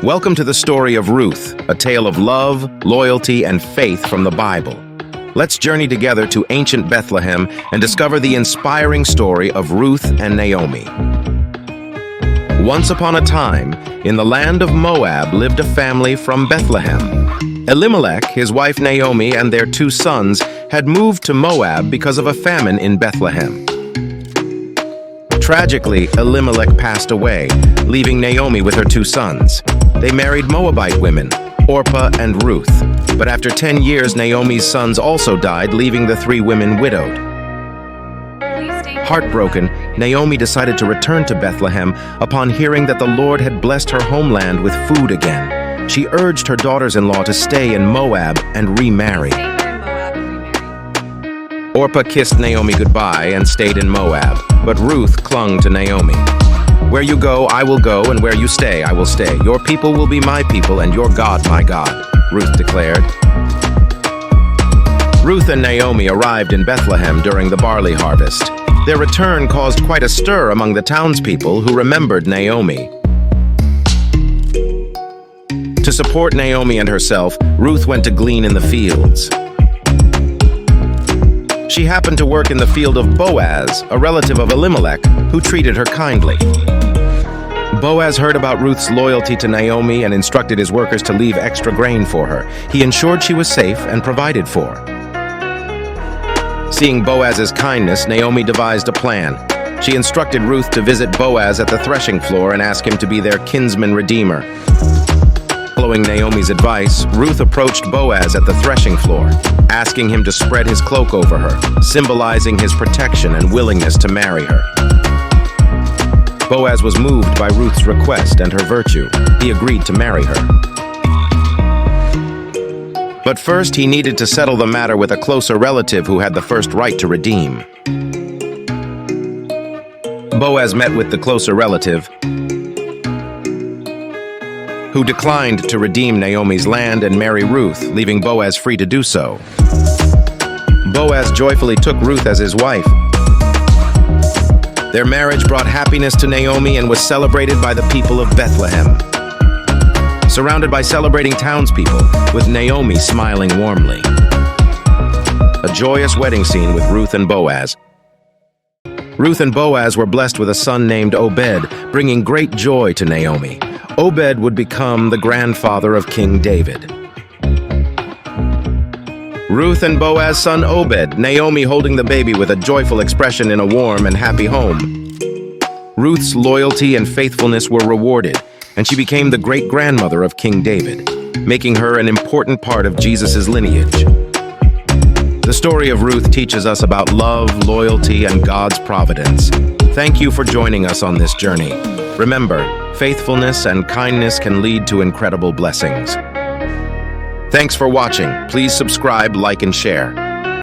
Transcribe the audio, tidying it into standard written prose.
Welcome to the story of Ruth, a tale of love, loyalty, and faith from the Bible. Let's journey together to ancient Bethlehem and discover the inspiring story of Ruth and Naomi. Once upon a time, in the land of Moab lived a family from Bethlehem. Elimelech, his wife Naomi, and their 2 sons had moved to Moab because of a famine in Bethlehem. Tragically, Elimelech passed away, leaving Naomi with her 2 sons. They married Moabite women, Orpah and Ruth. But after 10 years, Naomi's sons also died, leaving the 3 women widowed. Heartbroken, Naomi decided to return to Bethlehem upon hearing that the Lord had blessed her homeland with food again. She urged her daughters-in-law to stay in Moab and remarry. Orpah kissed Naomi goodbye and stayed in Moab, but Ruth clung to Naomi. "Where you go, I will go, and where you stay, I will stay. Your people will be my people, and your God, my God," Ruth declared. Ruth and Naomi arrived in Bethlehem during the barley harvest. Their return caused quite a stir among the townspeople who remembered Naomi. To support Naomi and herself, Ruth went to glean in the fields. She happened to work in the field of Boaz, a relative of Elimelech, who treated her kindly. Boaz heard about Ruth's loyalty to Naomi and instructed his workers to leave extra grain for her. He ensured she was safe and provided for. Seeing Boaz's kindness, Naomi devised a plan. She instructed Ruth to visit Boaz at the threshing floor and ask him to be their kinsman redeemer. Following Naomi's advice, Ruth approached Boaz at the threshing floor, asking him to spread his cloak over her, symbolizing his protection and willingness to marry her. Boaz was moved by Ruth's request and her virtue. He agreed to marry her. But first, he needed to settle the matter with a closer relative who had the first right to redeem. Boaz met with the closer relative, who declined to redeem Naomi's land and marry Ruth, leaving Boaz free to do so. Boaz joyfully took Ruth as his wife. Their marriage brought happiness to Naomi and was celebrated by the people of Bethlehem, surrounded by celebrating townspeople, with Naomi smiling warmly. A joyous wedding scene with Ruth and Boaz. Ruth and Boaz were blessed with a son named Obed, bringing great joy to Naomi. Obed would become the grandfather of King David. Ruth and Boaz's son Obed, Naomi holding the baby with a joyful expression in a warm and happy home. Ruth's loyalty and faithfulness were rewarded, and she became the great-grandmother of King David, making her an important part of Jesus' lineage. The story of Ruth teaches us about love, loyalty, and God's providence. Thank you for joining us on this journey. Remember, faithfulness and kindness can lead to incredible blessings. Thanks for watching. Please subscribe, like, and share.